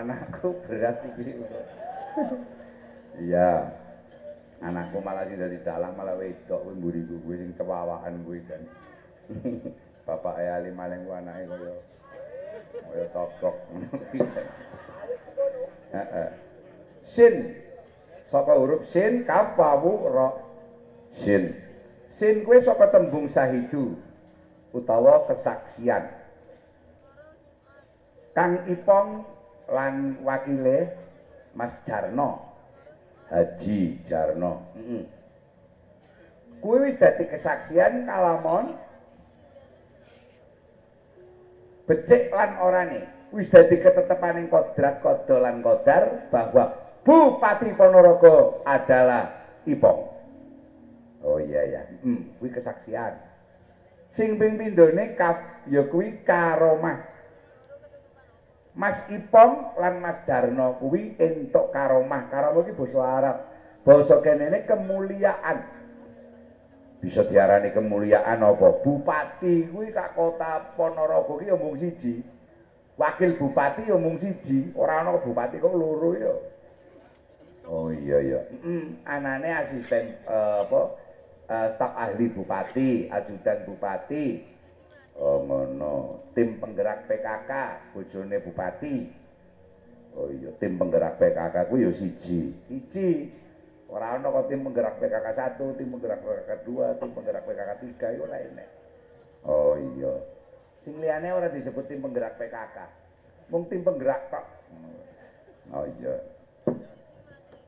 anakku berat iki. Iya. Anakku malah sing dadi dalang malah wedok kuwi mburiku kuwi sing cewawakan kuwi dan. Bapak Ali maling ku anake kaya tokok ngono kuwi. Heeh. Sin saka huruf sin kaf wawu ra sin. Sin kuwi saka tembung sahidu utawa kesaksian. Kang Ipong lan wakile Mas Jarno. Haji Jarno. Kuwi wis dadi kesaksian kalamun becik lan orane. Wis dadi ketetepaning kodrat kodo lan kodar bahwa Bupati Ponorogo adalah Ipong. Oh iya ya. Kuwi kesaksian. Sing ping pindhone kaf ya kuwi karomah. Mas Ipong lan Mas Jarno kuwi entuk karomah. Karomah iki basa Arab. Basa kenene kemuliaan. Bisa diarani kemuliaan apa? Bupati kuwi sak kota Ponorogo ki ya mung siji. Wakil bupati ya mung siji, ora ana bupati kok loro ya. Oh iya ya. Anane asisten staf ahli bupati, ajudan bupati. Oh ngono, tim penggerak PKK bojone bupati. Oh iya, tim penggerak PKK ku ya siji. Ora ana kok tim penggerak PKK 1, tim penggerak PKK 2, tim penggerak PKK 3 iku ora enek. Oh iya. Sing liyane ora disebut tim penggerak PKK. Mung tim penggerak tok. Oh iya.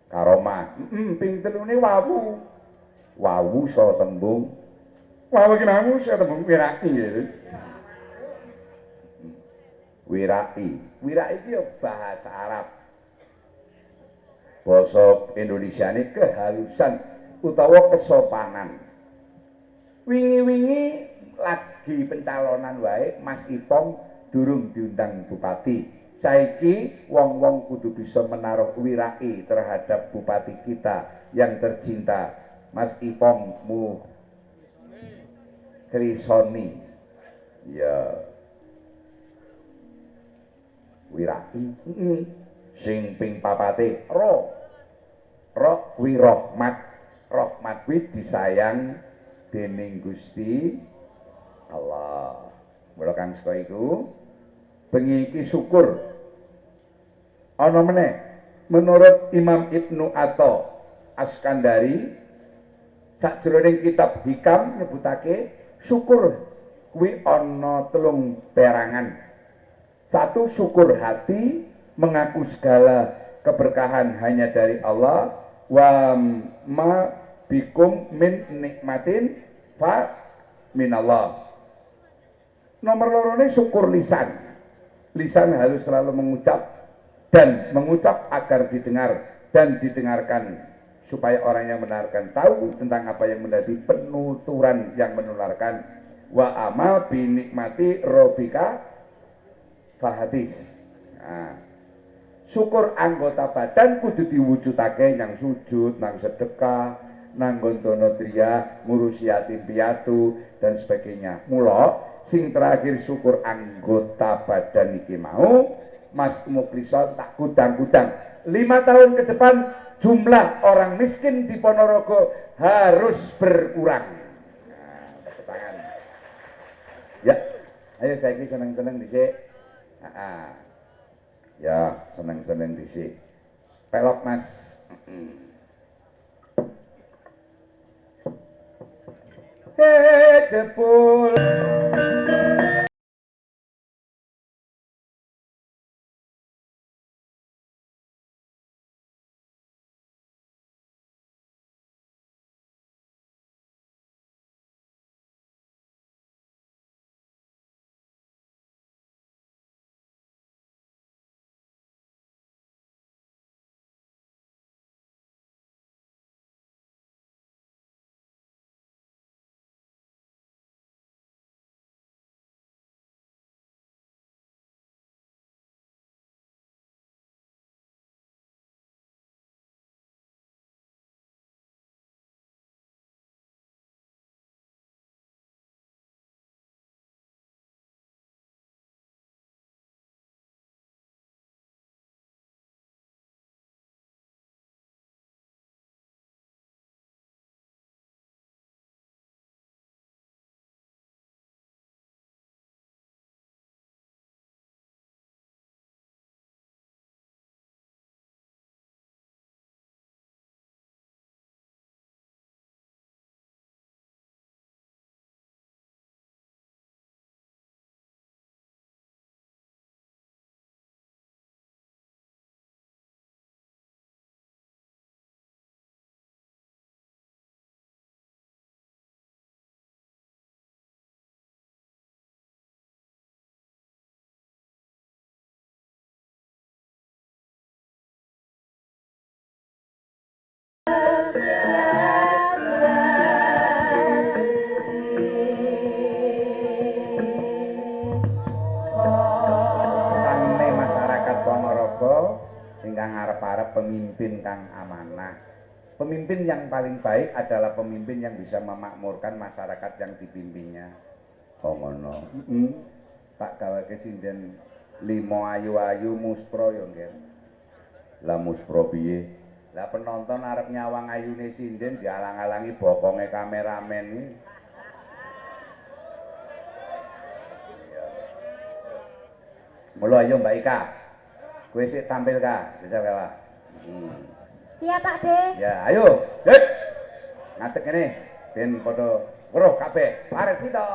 Karomah. Ping telune wawu. Wawu so tembung wawu ki namu so tembung wiraki gitu. Wiraki. Wiraki iki ya bahasa Arab. Basa Indonesia ini kehalusan utawa kesopanan. Wingi-wingi lagi pencalonan wae Mas Ipong durung diundang bupati. Saiki wong-wong kudu bisa menaruh wiraki terhadap bupati kita yang tercinta Mas Ipong Krisoni. Ya. Wiraki. Sing ping papate roh kuwi rahmat. Rahmat kuwi disayang dening Gusti Allah. Mula kang saka iku bengi iki syukur. Ana meneh menurut Imam Ibnu Atha Askandari sajroning kitab Hikam nyebutake syukur kuwi ana 3 perangan. 1 syukur hati, mengaku segala keberkahan hanya dari Allah, wa ma bikum min nikmatin fa minallah. Nomor lorone syukur lisan. Lisan harus selalu mengucap dan mengucap agar didengar dan didengarkan supaya orang yang mendengarkan tahu tentang apa yang menjadi penuturan yang menularkan. Wa amal bi nikmati robika fahadis. Nah, syukur anggota badan kudu diwujudake nang sujud, nang sedekah, nang gondono tria, ngurusi yatim piatu dan sebagainya. Mula sing terakhir syukur anggota badan iki mau Mas Muklisson tak gudang-gudang 5 tahun ke depan jumlah orang miskin di Ponorogo harus berkurang. Nah, tangan. Ya, ayo saiki seneng-seneng dhisik. Ya, seneng-seneng dhisik. Pelok Mas. Jebul. ingkang arep-arep pemimpin kang amanah. Pemimpin yang paling baik adalah pemimpin yang bisa memakmurkan masyarakat yang dipimpinnya. Oh ngono. Tak gaweke sinden 5 ayu-ayu muspro yo nggih. Lah muspro piye? Lah penonton arep nyawang ayune sinden dialang-alangi bokonge kameramen iki. Mula ayo Mbak Ika. Kowe sik tampil ka, jajal ka. Siap Pak De. Ya, ayo. Dek. Ngadeg kene ben padha weruh kabeh. Paresita.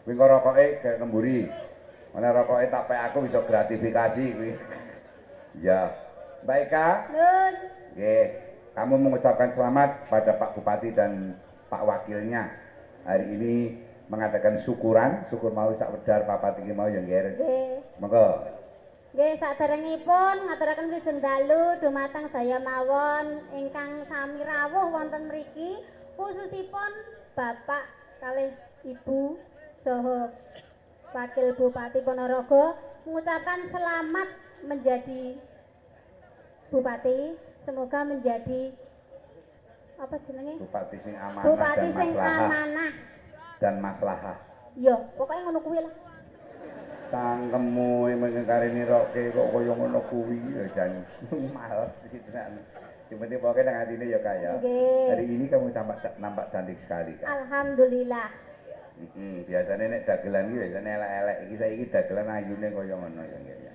Kuwi kok rokoke kayak ngemburi. Mana rokoke tak pek aku bisa gratifikasi kuwi. Ya. Mbak Eka. Nun. Nggih, kamu mengucapkan selamat pada Pak Bupati dan Pak Wakilnya. Hari ini mengadakan syukuran, syukur mau sak wedar papat iki mau ya nggih. Nggih. Monggo. Nggih, saderengipun ngaturaken wilujeng dalu dumateng saya mawon ingkang sami rawuh wonten mriki, khususipun Bapak kalih Ibu saha Wakil Bupati Ponorogo mengucapkan selamat menjadi Bupati, semoga menjadi apa jenenge? Bupati sing amanah Bupati dan sing maslahah. amanah Dan maslahah. Yo, pokoknya ngono kuwi lah. Tangkemmu mengkarini roke kok kaya ngono kuwi ya jan males gitu kan. Cuma di pokoknya nang atine ya kaya. Hari ini kamu nampak cantik sekali kan. Alhamdulillah. Biasanya nek dagelan iki biasane elek-elek, iki saiki dagelan ayune kaya ngono ya nggih ya.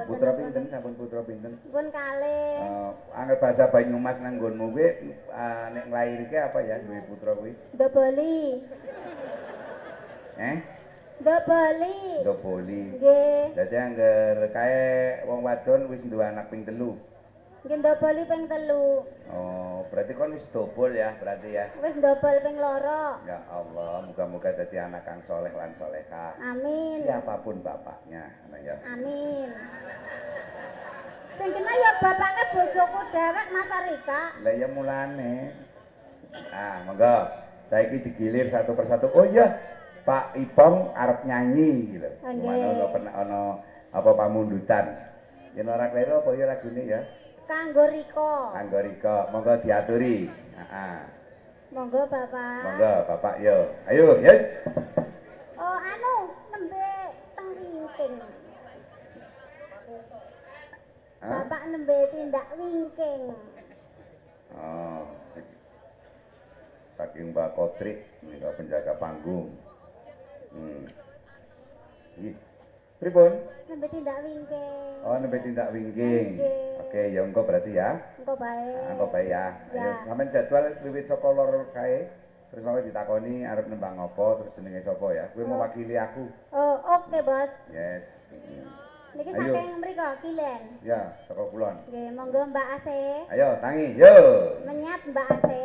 Putra pinten sampun putra pinten? Pun kalih. Angger bahasa Banyumas nang nggonmu kuwi nek nglairke apa ya duwe putra kuwi? Doboli. Doboli. Doboli. Nggih. Dadi angger kae wong wadon wis duwe anak ping 3. Nggih doboli ping 3. Oh, berarti kon wis dobol ya, berarti ya. Wis dobol ping 2. Ya Allah, muga-muga dadi anak kang soleh lan solehah. Amin. Siapapun bapaknya, ya. Amin. Sing kena ya bapake bojoku dhewek Mas Arika. Lah ya mulane. Ah, monggo. Saiki digilir satu persatu. Oh iya, Pak Ipong arep nyanyi gitu. Gimana ono apa pamundutan. Yen ora kleru apa ya lagune ya? Kanggo Riko. Kanggo Riko, monggo diaturi. Heeh. Monggo Bapak. Monggo Bapak yo. Ayo, ya. Oh, anu nembe teng wingking. Bapak nembe tindak wingking. Oh. Saking Mbak Kotrik nika penjaga panggung. Nggih. Pripun? Nembe tindak wingking. Oh, nembe tindak wingking. Oke, ya engko berarti ya. Engko bae. Engko bae ya. Ayo sampean jadwal wiwit saka lor kae. Terus sampe ditakoni arep nembang apa, terus jenenge sapa ya. Kuwi mewakili aku. Oh, oke, Bos. Yes. Niki saking mriko Kilen. Ya, saka kulon. Nggih, monggo Mbak Ase. Ayo, tangi. Yo. Menyat Mbak Ase.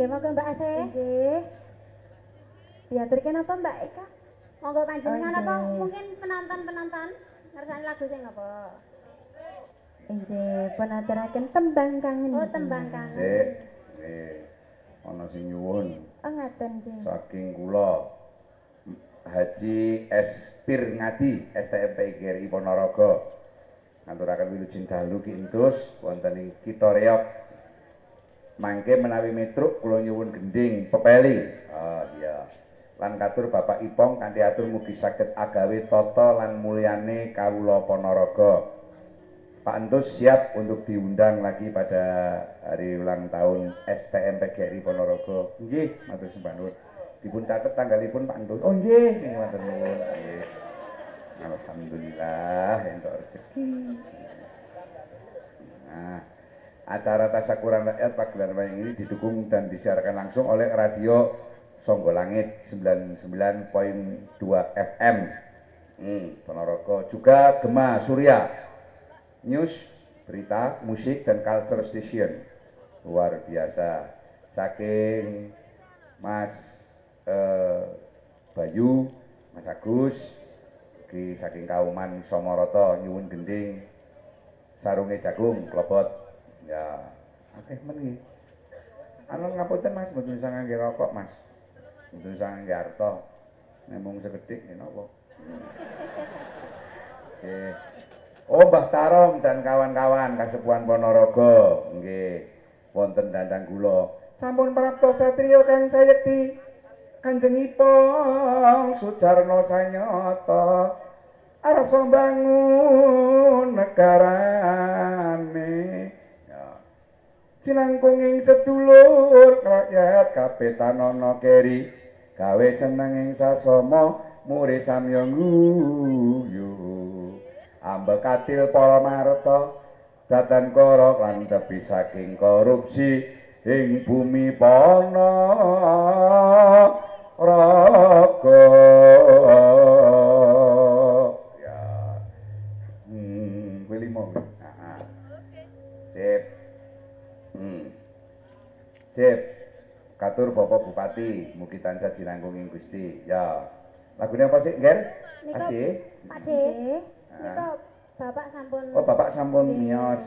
Nggih, monggo Mbak Asih. Nggih. Diaturke napa Mbak Eka? Monggo panjenengan Nggih. apa mungkin penonton-penonton ngersani lagu sing apa? Nggih, pun aturaken tembang kangen. Oh, tembang kangen. Sik. Nggih. Ana sing nyuwun Oh, ngaten nggih. saking kula Haji S. Pir Ngadi STMP GRI Ponorogo ngaturaken wilujeng dalu Ki Entus wonten ing Kitha Reog mangke menawi metruk kula nyuwun gending pepeli. Oh iya. Lan katur Bapak Ipong kanthi atur mugi saged agawe tata lan mulyane kawula Ponorogo. Pak Entus siap untuk diundang lagi pada hari ulang tahun STMP GRI Ponorogo. Nggih, matur sembah nuwun. Dipun catet tanggalipun Pak Entus. Oh nggih, matur nuwun. Nggih. Alhamdulillah entuk rezeki. Nah, acara Tasyakuran Rakyat pagelaran wayang ini didukung dan disiarkan langsung oleh Radio Sangga Langit 99.2 FM. Ponorogo, juga Gema Surya. News, berita, musik dan culture station. Luar biasa. Saking Mas Bayu, Mas Agus, saking Kauman Somoroto nyuwun gending sarunge jagung klebot. Ya, akeh men iki. Anu ngapunten Mas, mboten bisa ngangge rokok Mas. Mboten bisa ngangge arta. Nek mung sekedhik napa. Nggih. Oh, Mbah Tarom dan kawan-kawan Kasepuhan Ponorogo, nggih. Wonten dandang kula. Sampun prapta satriya kang sayekti Kanjengipun Sujarno sanyata arsa mbangun negarane. Ya. Sinangkunging sedulur rakyat kabeh tanana keri gawe seneng ing sasama muri samya guyu. Ambekatil para marta datan kara lan tepi saking korupsi ing bumi Ponorogo. Ya. Welimo. Heeh. Sip. Sip. Katur Bapak Bupati, mugi tansah jinangkunging Gusti. Ya. Lagune apa sih, Nger? Asih. Pak Dik. Nika Bapak sampun. Oh, Bapak sampun miyos.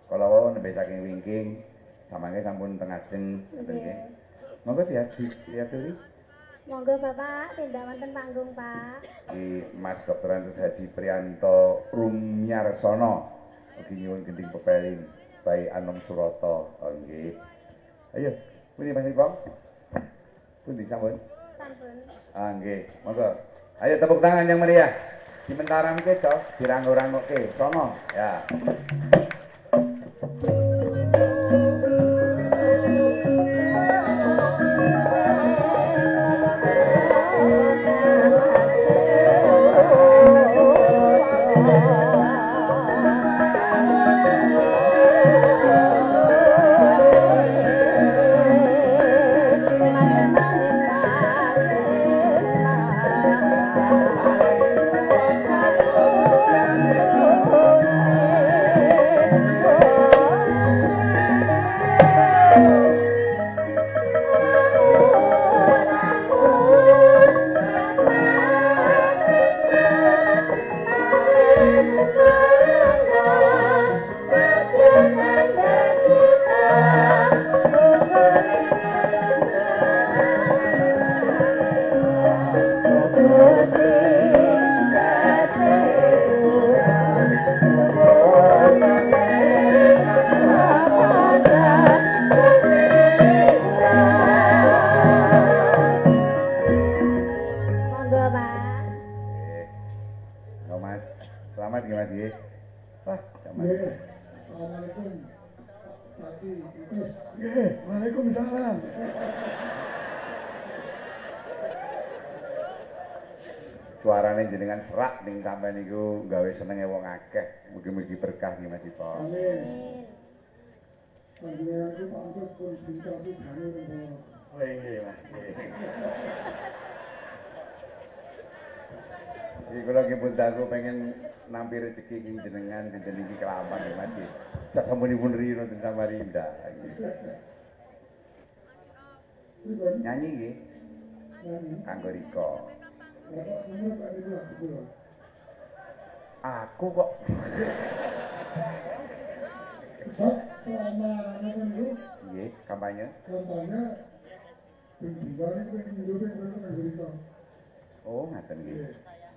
Kala wau nembe saking wingking, samangke sampun teng ajeng ngoten nggih. Monggo diaturi. Monggo Bapak tindak wonten panggung, Pak. Ki Mas Dr. Andes Haji Priyanto Rumyarsono ugi nyuwun gending pepeling Bayi Anom Surata. Oh nggih. Ayo, pundi Mas Ipong? Pundi sampun? Sampun. Ah nggih, monggo. Ayo tepuk tangan yang meriah. Dimentaramke to, diranggo-ranggoke. Sono, ya. Waalaikumsalam. Suarane jenengan serak ning sampean niku gawe senenge wong akeh. Mugi-mugi berkah nggih Mas Ipo. Amin. Panjenengan ku pantes pun dikasih dane nang. Oh nggih Mas. Iki kula nggih pun daku pengen nampi rezeki ing jenengan dinten iki kelapan nggih Mas. Sasampunipun rino ten Samarinda. Pripun? Nyanyi nggih Nyanyi. kanggo Riko. Bapak semua Pak niku lagu kula. Aku kok Sebab selama napa niku nggih kampanye. kampanye ping diwari ping pindho ping pindho kanggo Riko. Oh, ngaten nggih. Nggih.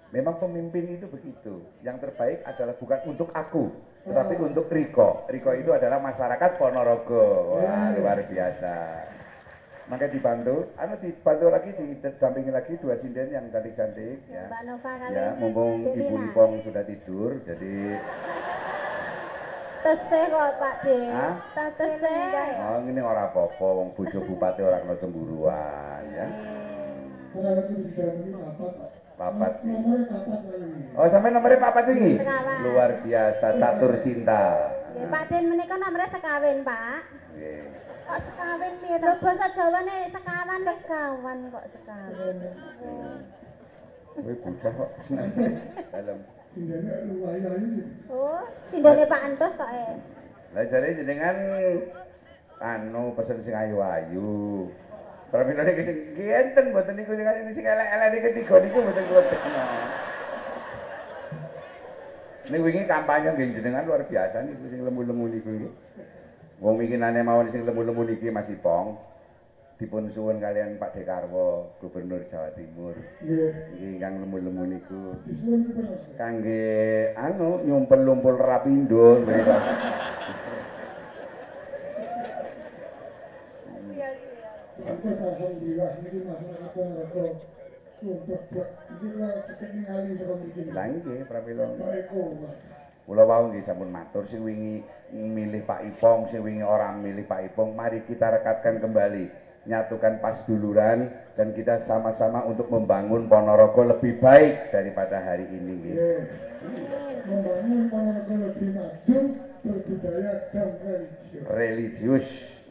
Memang pemimpin itu begitu. Yang terbaik adalah bukan untuk aku, tetapi untuk Riko. Riko itu adalah masyarakat Ponorogo. Wah, luar biasa. Maka dibantu lagi, didampingi lagi dua sinden yang cantik-cantik ya. Mbak Nova kali Ya, ini mumpung Delina. Ibu Ipong sudah tidur, jadi Tesih kok Pak De. Hah? Tesih. oh ini ora apa-apa, wong bojo bupati ora kena cemburuan ya. Ora aku didampingi papat. Papat. Nomore papat saya. Oh, sampai nomornya papat ini? Sekawan. Luar biasa, catur cinta. Nggih, Pak Den menika nomere sekawin, Pak. Nggih. Kok sekawin piye to? Basa Jawane sekawan sekawan kok sekawin. Kowe bocah kok. Dalam. Sindene luwih-luwih. Oh, sindone Pak Andos kok Lah jare jenengan anu pesen sing ayu-ayu. Pramilane ki sing enten mboten niku sing elek-elek ketiga niku mboten kula tekno. Ning wingi kampanye nggih jenengan luar biasa niku sing lemu-lemu niku nggih. Wong mikinane mawon sing lemu-lemu niki Mas Ipong dipun suwun kalian Pak Dekarwo, Gubernur Jawa Timur. Nggih. Nggih kang lemu-lemu niku. Disuwun pripun Mas? Kangge anu nyumpel-lumpul rapindo mereka. Aku alhamdulillah niki masyarakat Ponorogo untuk iki kula sedek ningali saka mriki. Lah nggih pramila. Pak Eko. Kula wau nggih sampun matur sing wingi milih Pak Ipong, sing wingi ora milih Pak Ipong, mari kita rekatkan kembali, nyatukan pasduluran dan kita sama-sama untuk membangun Ponorogo lebih baik daripada hari ini nggih. Nggih. Membangun Ponorogo lebih maju, berbudaya dan religius.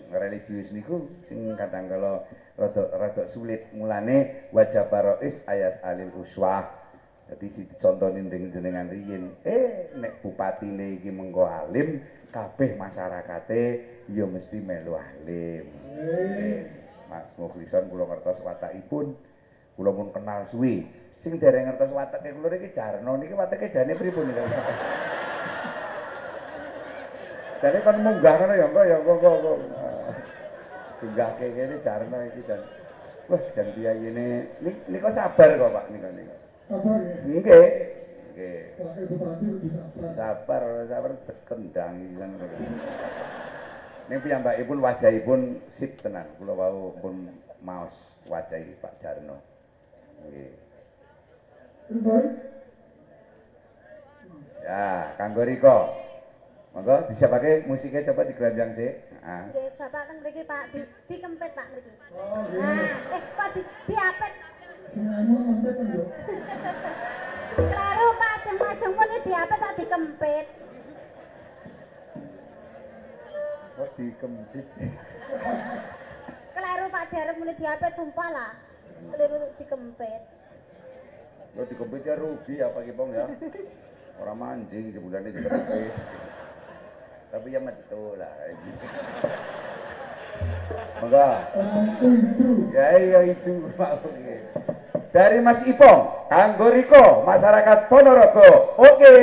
Religius niku sing kadang kalau rada sulit mulane wajah barois ayat alil uswah. Jadi si contohin dengan riyin, nek bupatine iki mengko alim, kabeh masyarakate ya mesti melu alim. Mas Mukhlison kula ngertos watakipun, kula pun kenal suwi. Sing dereng ngertos watake kula niki Jarno niki watake jane pripun niku. Jane kon munggah ngono ya kok. Tunggah kene Jarno iki jan. Wah, jan piyayene nika sabar kok Pak nika. Sabar ya. Nggih. Nggih. Wakil Bupati kudu sabar. Sabar kendang kan. Ning piyambakipun wajahipun sip tenan. Kula wau pun maos wajahi Pak Jarno. Nggih. Pripun? Ya, kanggo Riko. Monggo disiapake musiknya coba digelanjang sik. Heeh. Nggih, Bapak kan mriki Pak dikempet Pak mriki. Oh, nggih. Nah, kok diapet. Sing anu mempet lho. Kleru Pak, ajeng-ajeng pun diapet tak dikempet. Kok dikempit sih? Kleru Pak Derek muni diapet sumpah lah. Kleru dikempet. Lo dikempit ya rugi ya Pak Ipong ya. Orang manjing sebulannya dikempit. Tapi ya metu lah. Monggo. Itu. Ya iya itu Pak. Dari Mas Ipong, kanggo Riko, masyarakat Ponorogo. Oke.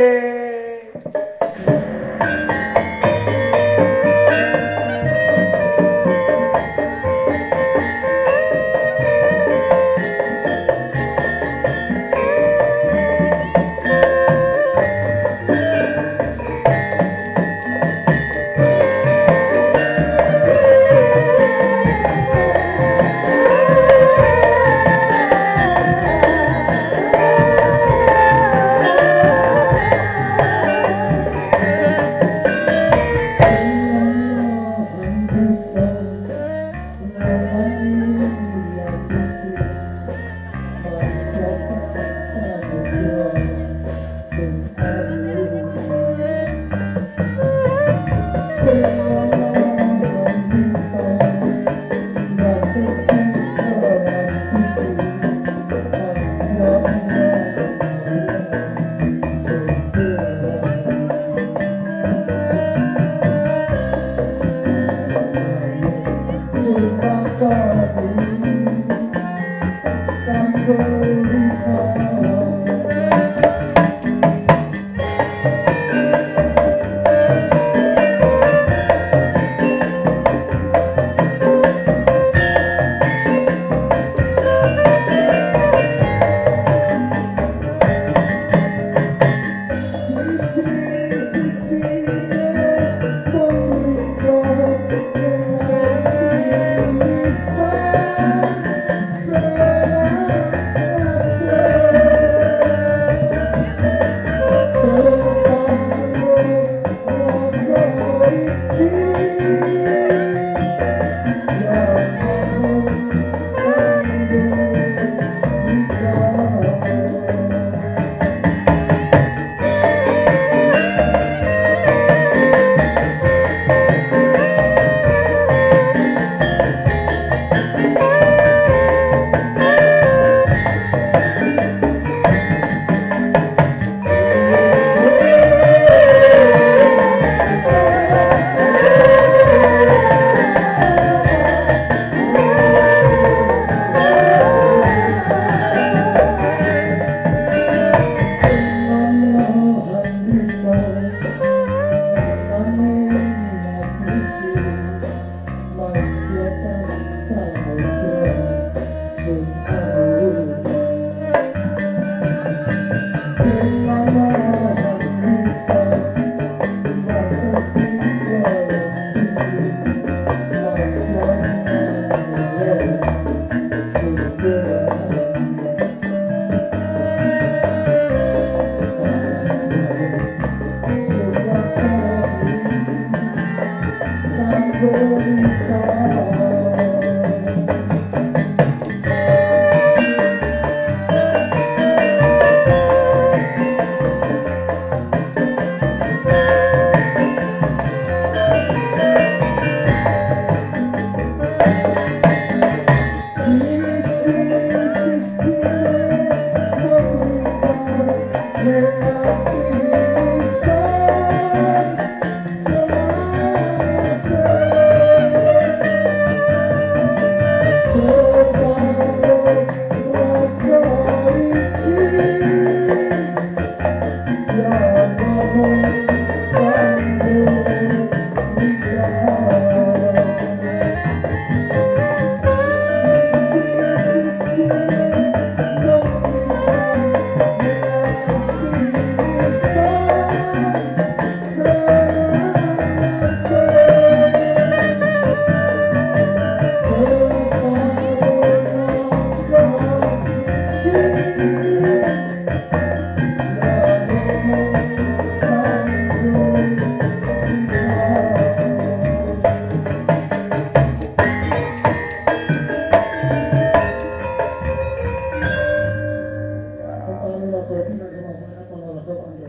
Sumpah kau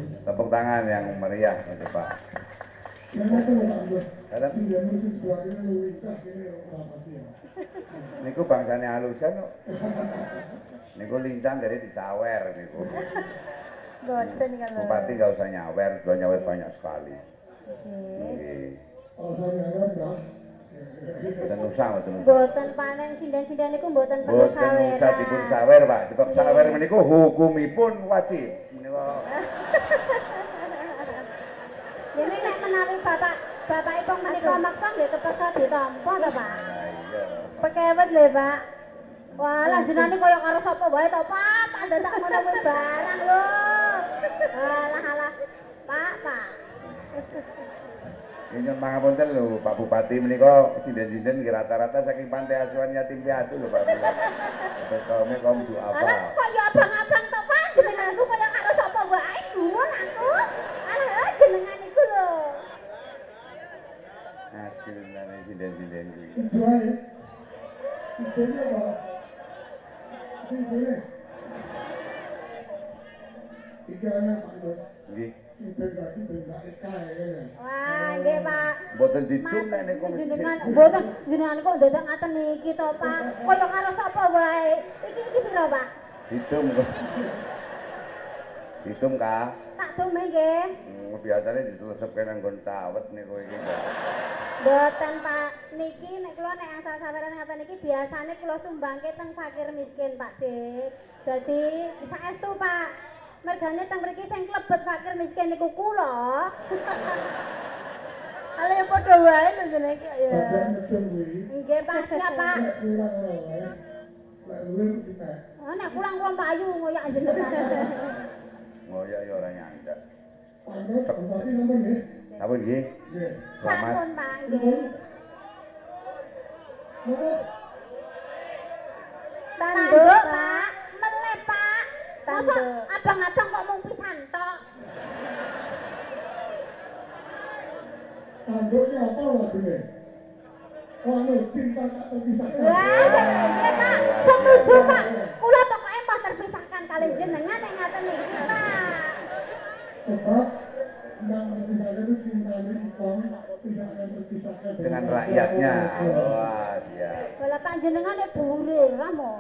Tepuk tangan yang meriah untuk Pak. Kenapa tuh Pak Bos? Ada? Si dia musim sebelah ini lu lincah ini rapat ya. Niku bangsane halusan kok. Niku lincah dari disawer niku. Boten kalau. Bupati nggak usah nyawer, sudah nyawer banyak sekali. Nggih. Alasannya enggak. Boten usah, boten usah. Boten panen sinden-sinden niku boten perlu Boten saweran. usah dipun sawer, Pak. Sebab sawer meniku hukumipun wajib. Menika Jadi nek menawi bapakipun menika maksa nggih kepeksa ditampa to, Pak. nah iya. Pekewet lho, Pak. Wah, lanjenane kaya karo sapa wae to, Pak. Tak dadak ngono kuwi barang lho. Alah. Pak. Nyuwun pangapunten lho, Pak Bupati menika sinden-sinden nggih rata-rata saking pantai asuhan yatim piatu lho, Pak. Terus kaum doa Alah, apa? kok ya abang-abang to, Pak. Jenenganku kaya karo sapa wae gumun aku. Alah, jenengan iku lho. Hasil dari sinden-sinden kuwi. Ijoe. Ijoe apa? Ijoe. Ikane Pak Bos. Nggih. Si berbagi berbagi kaya ya. Wah, nggih, Pak. Boten ditum nek niku Jenengan mboten jenengan kok dadak ngaten iki to, Pak. Kaya karo sapa wae. Iki piro, Pak? ditum kok. Ditum Kak. Tak tume nggih. Biasane ditelesepke nang nggon cawet niku iki. Mboten, Pak. Niki nek kula nek asal saweran ngaten iki biasane kula sumbangke teng fakir miskin, Pak Dik. Dadi saestu, Pak. Mergane teng mriki sing klebet fakir miskin niku kula. Ale ya padha wae lho jenenge iki ya. Badan ngedung kuwi. Nggih, Pak. Siap, Pak. Lek kurang ora wae. Lek luwih kita. Oh, nek kurang-kurang payu ngoyak jenengan. Ngoyak ya ora nyandak. Pak Bos, Bupati sampun nggih. Sampun nggih. Nggih. Selamat. Sampun, Pak, nggih. Napa? Tanduk, Pak. Meleh, Pak. Tanduk. Masa abang-abang kok mung pisan tok? Tanduknya apa lagune? Oh, anu, cinta tak terpisahkan. Wah, nggih, Pak. Setuju, Pak. Kula pokoke mau terpisahkan kali jenengan nek ngaten iki, Pak. Sebab cinta tak terpisahkan itu cinta Ipong tidak akan terpisahkan Dengan rakyatnya. rakyatnya. Wah, siap. Bola panjenengan nek dhuwure ra mo.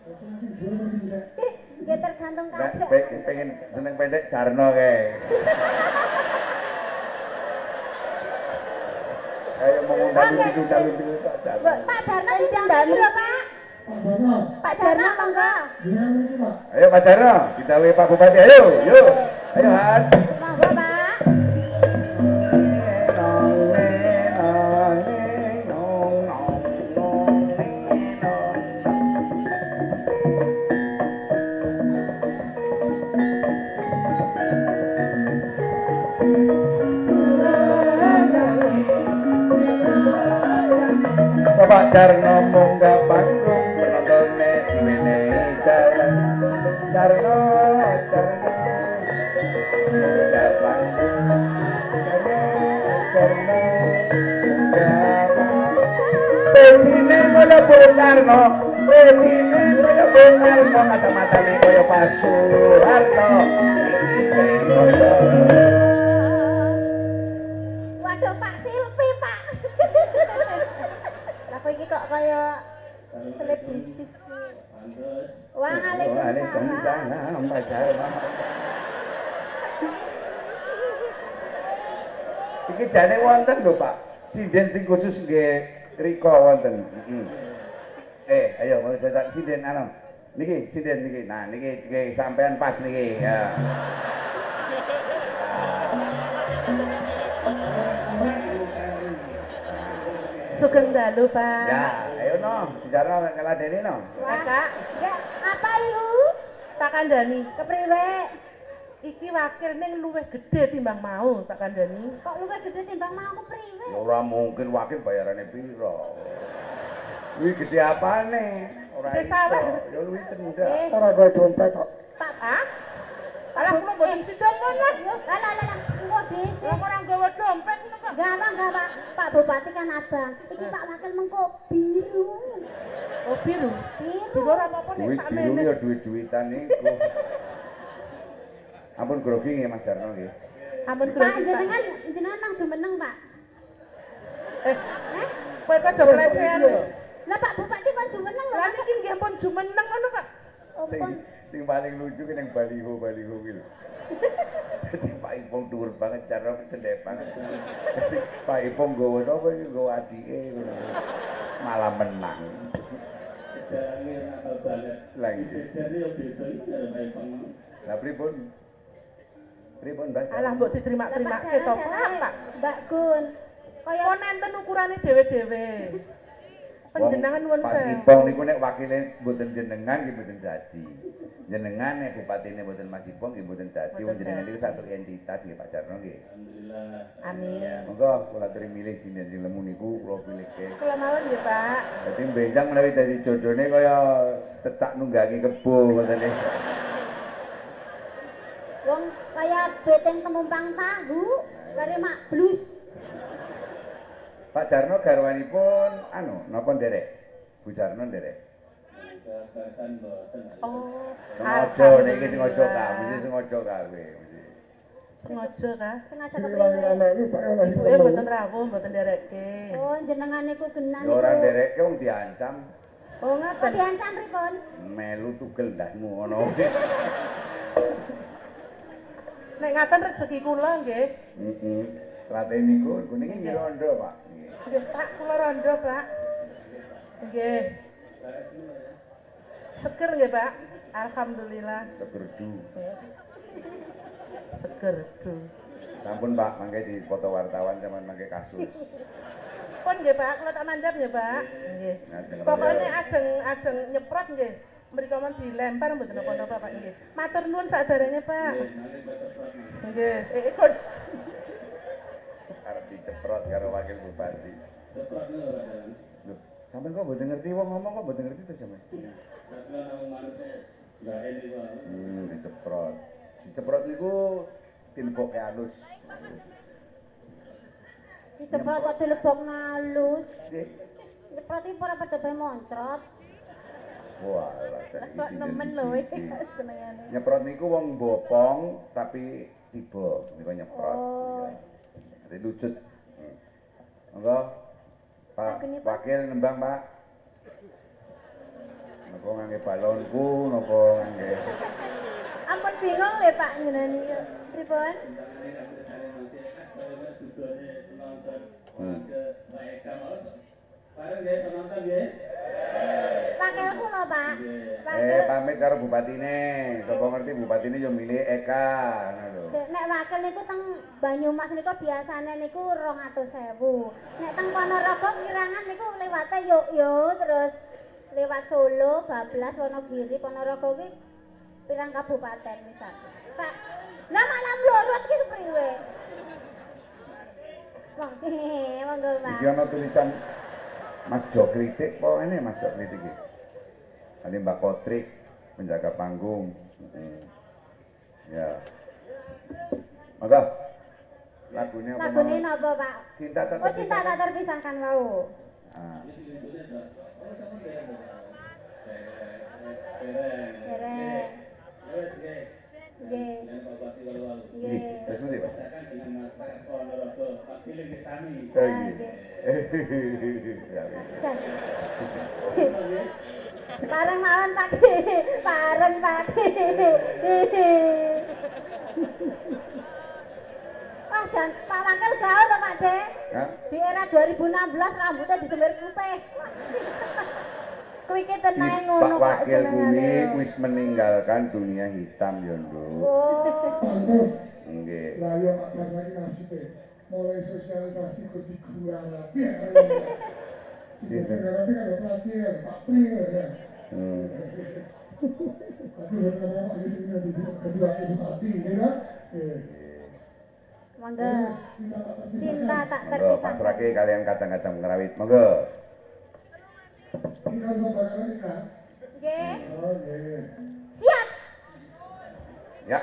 Masing-masing dua masih tidak. Nggih tergantung Nek kabeh. pengen seneng pendek Jarno kae. Ayo mau ngundang itu calon Pak Jarno. Pak Jarno iki ndang ya, Pak. Pak Jarno, Pak Jarno monggo. jenengan ini Pak. Ayo Pak Jarno, ditawi Pak Bupati. Ayo, yuk. Ayo, Han. Monggo, Pak. Bapak Jarno munggah panggung penontonnya diwenehi dalan. Jarno munggah panggung. Jarno munggah panggung. Pecine kaya Bung Karno, pecine kaya Bung Karno, kacamata-matane kaya Pak Soeharto. Waduh, Pak Silpi, Pak. Lah kok iki kok kaya selebritis sih. Waalaikumsalam. Waalaikumsalam Pak Jarno. Iki jane wonten lho Pak, sinden sing khusus nggih rika wonten. Ayo mau dadak sinden anu. Niki sinden niki. Nah, niki sampean pas niki ya. Sugeng dalu, Pak. Ya, ayo no, bicara keladeni no. Wah, Kak, Ya, apa iku? tak kandhani. Kepriwe? Iki wakil ning luwih gedhe timbang mau tak kandhani. Kok luwih gede timbang mau kepriwe? Ya ora mungkin wakil bayarane piro. Kuwi gede apane? Ora Gede iso. sawah. Ya luwih cendak. Ora gawe dompet kok. Pak, Hah? Alah kula mboten sidang kon lah. Lah, kok dhisik. Lah ora nggawa dompet ngono kok. Gampang, Pak Bupati kan abang. Iki Pak Wakil mengko biru. Oh, biru. Biru. Biru ora apa-apa nek Duit sakmene. biru ya duit-duitan niku. Ampun grogi nggih Mas Jarno nggih. Ampun Pak grogi, Pak. jenengan nang Jumeneng, Pak. Eh, kowe kok aja pelecehan lho. Lah Pak Bupati kok Jumeneng lho. Lah niki nggih pun Jumeneng ngono kok. Sing paling lucu ki ning baliho ki lho. Dadi Pak Ipong dhuwur banget cara cendhek banget. Dadi Pak Ipong nggawa sapa iki nggawa adike ngono. Malah menang. Jarangnya nakal banget. Lagi. Jadi yang beda itu ada Pak Ipong. Lah pripun? Pripun Mbak? Alah mbok diterima-terima ke to, Pak. Mbak Gun. Kaya Kok nenten ukurane dhewe-dhewe. Panjenengan nuwun Pak sewu. Ipong niku nek wakile mboten jenengan nggih mboten dadi. Jenengan nek bupatine mboten Mas Ipong nggih mboten dadi. Wong jenengan niku satu entitas nggih Pak Jarno nggih. Alhamdulillah. Amin. Monggo kula aturi milih dinten sing lemu niku kula pilihke. Kula mawon nggih, Pak. Dadi benjang menawi dadi jodhone kaya cecak nunggangi kebo ngoten nggih. wong kaya beteng temumpang tahu, kare mak blus. Pak Jarno garwanipun anu napa nderek? Bu Jarno nderek. Kebatan boten. Oh, Sengaja niki sengaja mesti sengaja kawe. Sengaja kah? Sengaja Ini kepriwe. lama ini Pak oleh Ibuke mboten rawuh, mboten nderekke. Oh, jenengan niku genan Ya ora nderekke wong diancam Oh, Kok ngaten. diancam pripun? melu tugel ndasmu ngono. Nek ngaten rezeki kula nggih. Heeh. Klaten niku niki ngirondo, Pak. Nggih. Nggih, Pak, kula rondo, Pak. Nggih. Seger nggih, Pak. Alhamdulillah. Segerdu. Seger, Du. Sampun Pak, mangke dipoto wartawan sampean mangke kasus. Pun nggih, Pak, kula tak mandhap nggih, Pak. Nggih. Ngajeng Pokoknya ajeng nyeprot nggih. Mriko men dilempar mboten napa-napa, Pak nggih. Matur nuwun saderenge, Pak. Nggih. Ikut. arep diceprot karo wakil bupati. Ceprot niku Pak Jalan. Lho, sampean kok mboten ngerti wong ngomong kok mboten ngerti to sampean? Tapi nang manut enggak ini Pak. Diceprot. Diceprot niku tinboke alus. Diceprot kok dilebokno halus. Nggih. Ceprot iki ora padha bae moncrot. Wah, lah Kok nemen lho senengane. Nyeprot niku wong bopong tapi tiba niku nyeprot. Oh. Jadi lucut. Monggo. Pak Wakil nembang, Pak. Napa ngangge balonku napa ngangge Ampun bingung lho Pak jenengan iki. Pripun? Ke Pak Eka mau. Bareng nggih penonton nggih. Pakilku lho, Pak. Pakil. pamit karo bupatine. Sapa ngerti bupatine yo milih Eka ngono lho. Nek wakil niku teng Banyumas niku biasane niku 200.000. Nek teng Ponorogo kirangan niku lewate yo terus lewat Solo, Bablas, Wonogiri, Ponorogo ki pirang kabupaten misal. Pak, lah malam lurus ki priwe? Monggo, Pak. Iki ana tulisan Mas Jo Kritik apa ini Mas Jo Kritik iki? Ali Mbak Kotrik penjaga panggung. Ya. Monggo. Lagune apa? Lagune napa, Pak? Cinta tak Oh, cinta tak terpisahkan wau. Ah. Derek. Wes nggih. Nggih. Dan Pak Bupati Walu-Walu. Nggih, terus ndi, Pak? Rasakan dengan masyarakat Ponorogo. Pak pilih ke sami. Oh, nggih. Pareng mawon Pak. Pareng Pak. Wah, jan Pak Wakil gaul to Pak De. Hah? Di era 2016 rambutnya disemir putih. Kuwi ki tenae ngono Pak Wakil kuwi senengane. wis meninggalkan dunia hitam ya, Nduk. Oh. Pantes. Nggih. Lah ya Pak Jarno iki nasibnya mulai sosialisasi ke di gua rapi ya. Si gua rapi kan ada pelatihan, Pak Pri ya. Tapi buat apa di sini di kedua bupati ya kan? Monggo. Cinta tak Monggo terpisahkan. pasrahke kalian kadang-kadang ngerawit. Monggo. Kita harus bakar ini kan? Nggih. Oh nggih. Siap. Ya.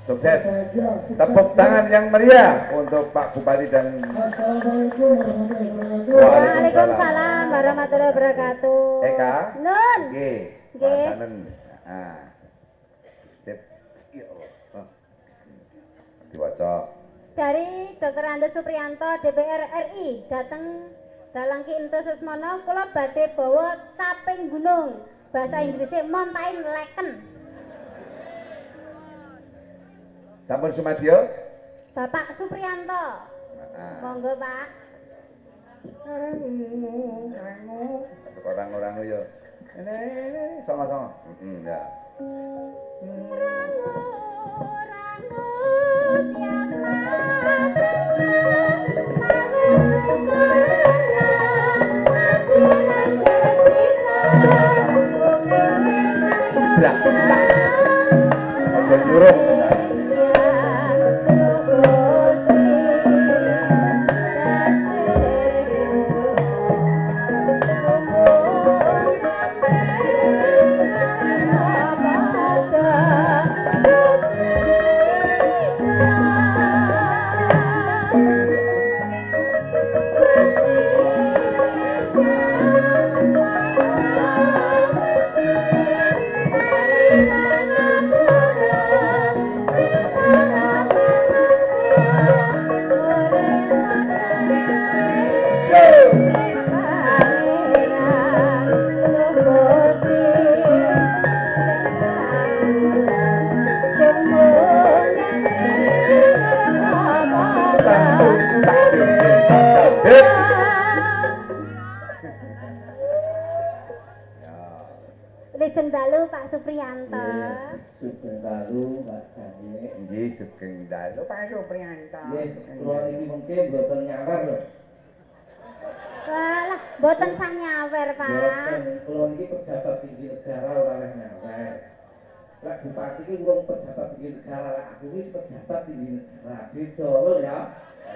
Sukses. Tepuk tangan yang meriah untuk Pak Bupati dan Assalamualaikum warahmatullahi wabarakatuh. Waalaikumsalam warahmatullahi wabarakatuh. Eka. Nun. Nggih. Nggih. Pasanen. Ah. Sip. Ya Allah. Diwaca. Dari Dr. Andes Supriyanto DPR RI datang dalang Ki Ento Susmono kula badhe bawa caping gunung. Bahasa Inggrisnya mountain lion. Sampun sumadyo. Bapak Supriyanto. Monggo, Pak. Orang-orang yo. Ini sama-sama. Ya. Brak, tak. Ojo nyuruh. Sugeng dalu Pak Supriyanto. Sugeng dalu Mbak Jane. Nggih, sugeng dalu Pak Supriyanto. Nggih, kula niki mengke mboten nyawer lho. Walah, mboten sanyawer, Pak. Mboten, kula niki pejabat tinggi negara ora oleh nyawer. Lah bupati iki wong pejabat tinggi negara, lah aku wis pejabat tinggi negara. Beda lho ya.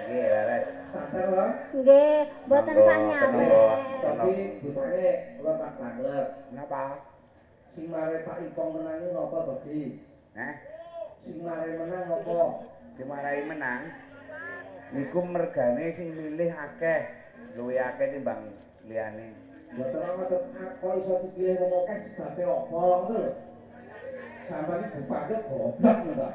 Nggih, leres. Sadar lho. Nggih, mboten Monggo, sanyawer. tenang, Tapi butane kula tak tanggep. Kenapa? Sing mare Pak Ipong menang niku napa to, Di? Sing mare menang napa? Dimarahi menang. Niku mergane sing milih akeh, luwih akeh timbang liyane. Mboten ngoten kok iso dipilih wong akeh sebabe apa ngono lho. Sampeyan bupati goblok to.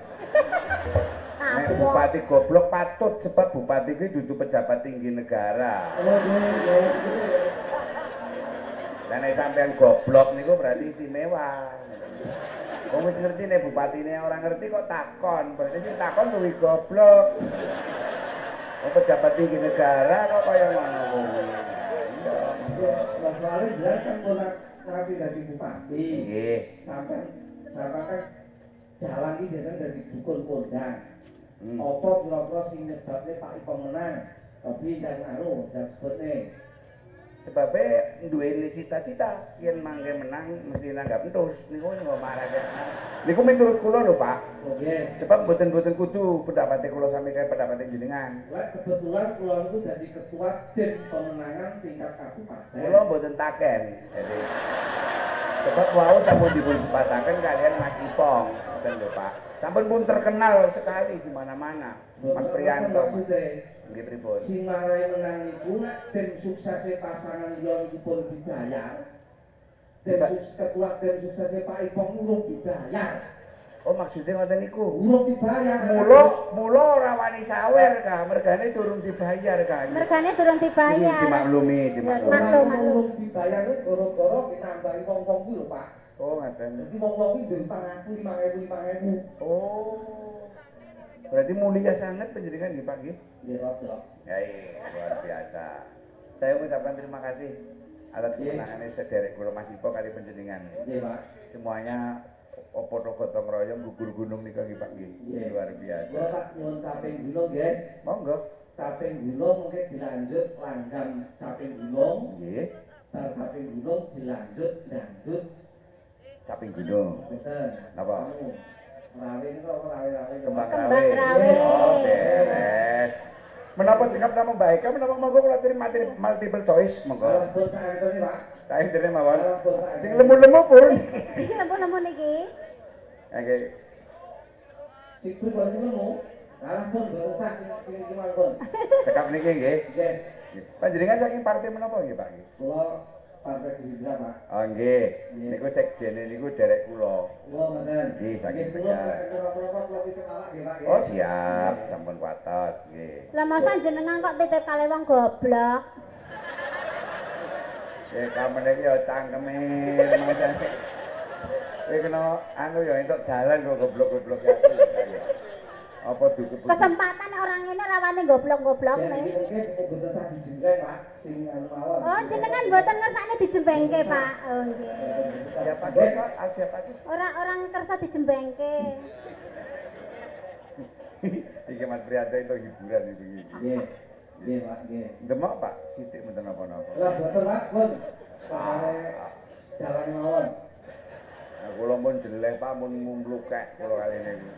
Nek bupati goblok patut sebab bupati kuwi dudu pejabat tinggi negara. Oh nggih. Lah nek sampean goblok niku berarti istimewa. Wong wis ngerti nek bupatine ora ngerti kok takon, berarti sing takon luwih goblok. Wong pejabat tinggi negara kok kaya ngono kuwi. Lah soalnya jelas kan ora nanti dadi bupati. Nggih. Sampai kan jalan iki biasanya dadi dukun kondang. Apa kira-kira sing nyebabne Pak Ipong menang? Tapi dan anu dan sebutne. sebabnya duweni cita-cita yen mangke menang mesti nanggap entus niku marake niku miturut kula lho Pak Nggih. sebab mboten-mboten kudu pendapatnya kula sami kaya pendapatnya jenengan Lah kebetulan kula niku dadi ketua tim pemenangan tingkat kabupaten. kula mboten taken jadi sebab wau sampun dipun sepataken kalian Mas Ipong ngoten lho Pak sampun pun terkenal sekali di mana-mana Mas Priyanto nggih pripun Sing marai menang iku nek tim suksese pasangan liya niku pun dibayar. Ketua tim suksese Pak Ipong urung dibayar. oh maksudnya ngoten niku Urung dibayar. Mula ora wani sawer ka, mergane durung dibayar ka. Mergane durung dibayar. Dimaklumi. Maklum. Urung dibayar iki gara-gara ditambahi wong-wong kuwi lho, Pak. Oh, ngaten. Dadi wong-wong kuwi duwe utang aku 5.000. Oh. Berarti mulia sangat penjaringan nggih, Pak nggih. Nggih, rada. Ya, luar biasa. Saya mengucapkan terima kasih atas kemenangannya sederek kula Mas Ipo kali penjaringan. Nggih, Pak. Semuanya padha gotong royong gugur gunung nika nggih Pak nggih. Luar biasa. Kula tak nyuwun caping gunung nggih. Monggo. Caping gunung mungkin dilanjut langgam caping gunung. Nggih. Bar caping gunung dilanjut dangdut Caping gunung. Betul. Napa? Rawe itu apa rawe-rawe Kembang Kembang rawe. Oh, beres. Menapa sikap nama Mbak Eka, menapa monggo kula aturi multiple choice monggo. Pun saya ini Pak. Saya intine mawon. Sing lemu-lemu pun. Iki lemu-lemu niki. Oke. Sing pun sing lemu. Alah pun gak usah sing iki mangkon. Cekap niki nggih. Nggih. Panjenengan saking partai menapa nggih Pak nggih? Kula Partai Gerindra, Pak. Oh nggih. Niku sekjene niku derek kula. Kula ngoten. Nggih, saking kula Tegal. menapa kula titip awak nggih, Pak. Oh siap, sampun watos nggih. Lah masa jenengan kok titip kali wong goblok? Kamene iki ya cangkeme masane. Kowe kena anu ya entuk dalan kok goblok-goblok ya aku ya. Apa duku Kesempatan orang ini rawane goblok-goblok Ini nih. mungkin mboten sah dijengkleng, Pak. Sing anu mawon. Oh, jenengan mboten ngersane dijembengke, Pak. Oh nggih. siapa sih Pak? Siapa sih? Orang kersa dijembengke. Iki Mas Priyanto itu hiburan iki. Nggih. Nggih, Pak, nggih. Demak Pak, sithik mboten napa-napa. Lah betul, Pak, pun. Pare dalan mawon. Nah, kula pun jelek Pak mun mumplukek kula kali niku.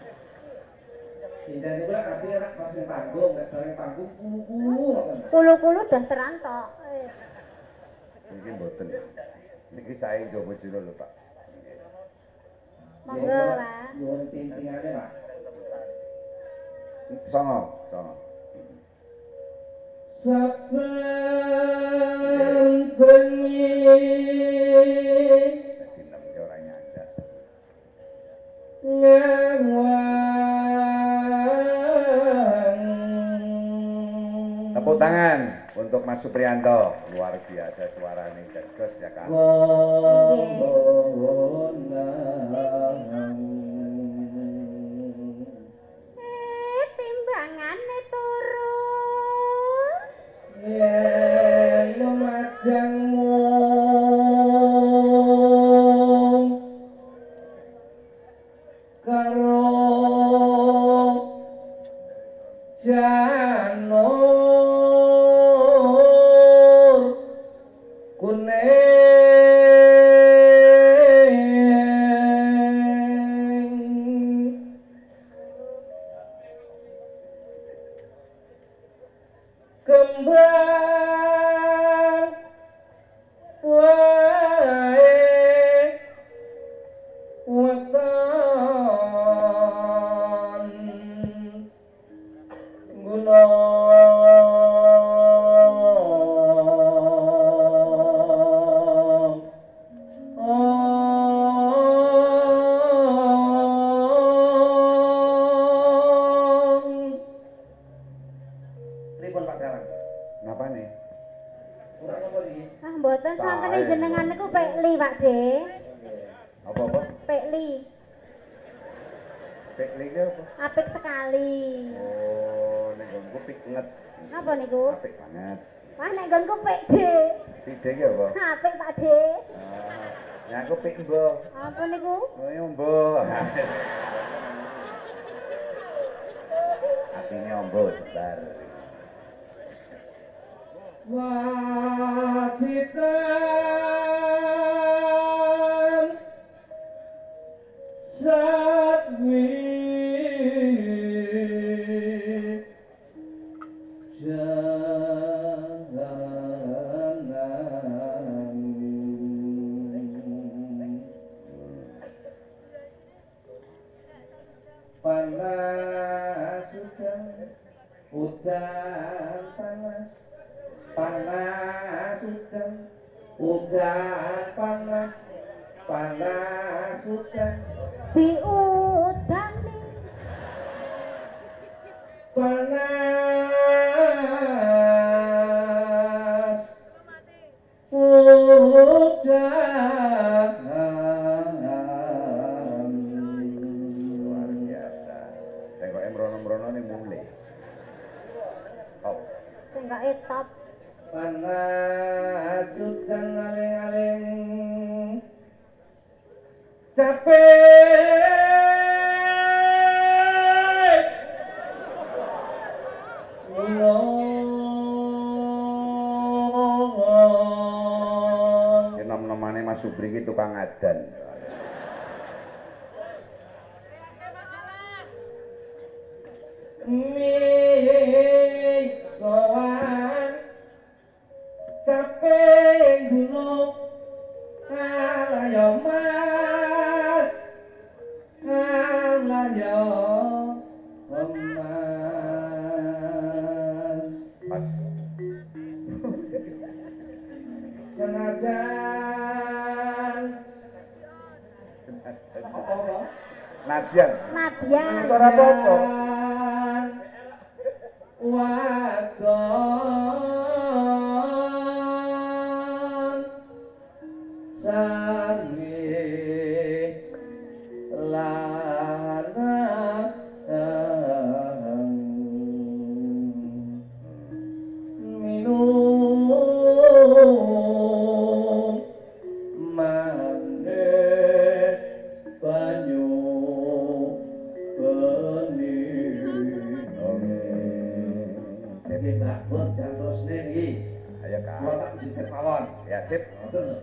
Sinten niku lak artine rak pas sing panggung, nek bareng panggung kulu-kulu ngoten. Kulu-kulu dasteran tok. Niki mboten. Niki sae Jawa Jero lho Pak. Monggo, Pak. Nyuwun tintingane, Pak. Songo. Saben bengi Dadi nem ki ora nyandak. nyawang Tepuk tangan untuk Mas Supriyanto. Luar biasa suarane cerdas ya Kak. Timbangane turu. Yen lumajangmu karo janur kuning kembang wae weton gunung pripun Pak Galang? Napa nih? Kurang apa iki? Ah, mboten sampene Sae. jenengan niku pekli, Pak De. Apa-apa? Pekli. Pek lagi apa? Apik sekali. Oh, ning nggonku piknet. Napa niku? Apik banget. Wah, nek nggonku pek De. Pide ki apa? Apik, Pak De. Ya aku pik mbok. Apa niku? Oh, ya mbok. Atine ombo sebar. Wajib Panas udan panas, panas udan panas, panas udan diudani panas udan. Luar biasa. Tengok mrono-mrono ning mulai. Top. sing gak etop Panas udan aling-aling capek ngomong Si nom-nomane Mas Subri iki tukang adan. sowan capek gunung alah ya mas alah ya mas Pas. senajan apa Nadian. Nadian Suara apa? Wadon sami lanang minum maneh banyu bening. Jadi takut jatuh sendiri. Ayo Kak. Gua tak jiket mawon. Ya sip. Ngoten lho.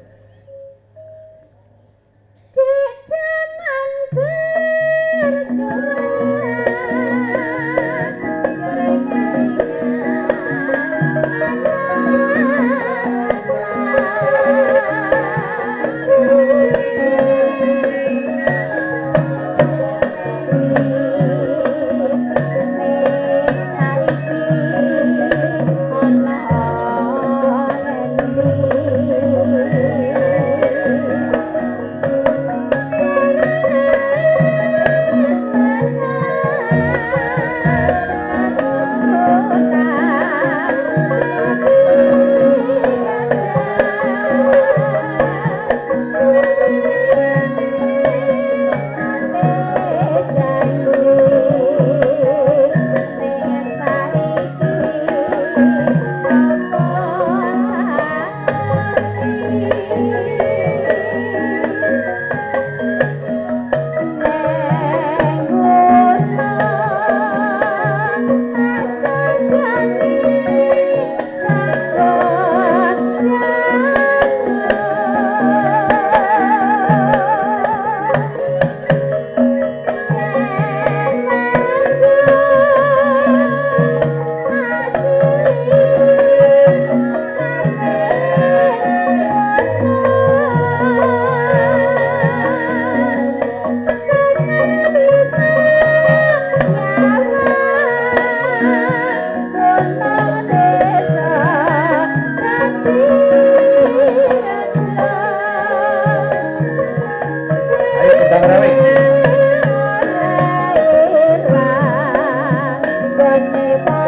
di zaman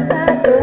Satu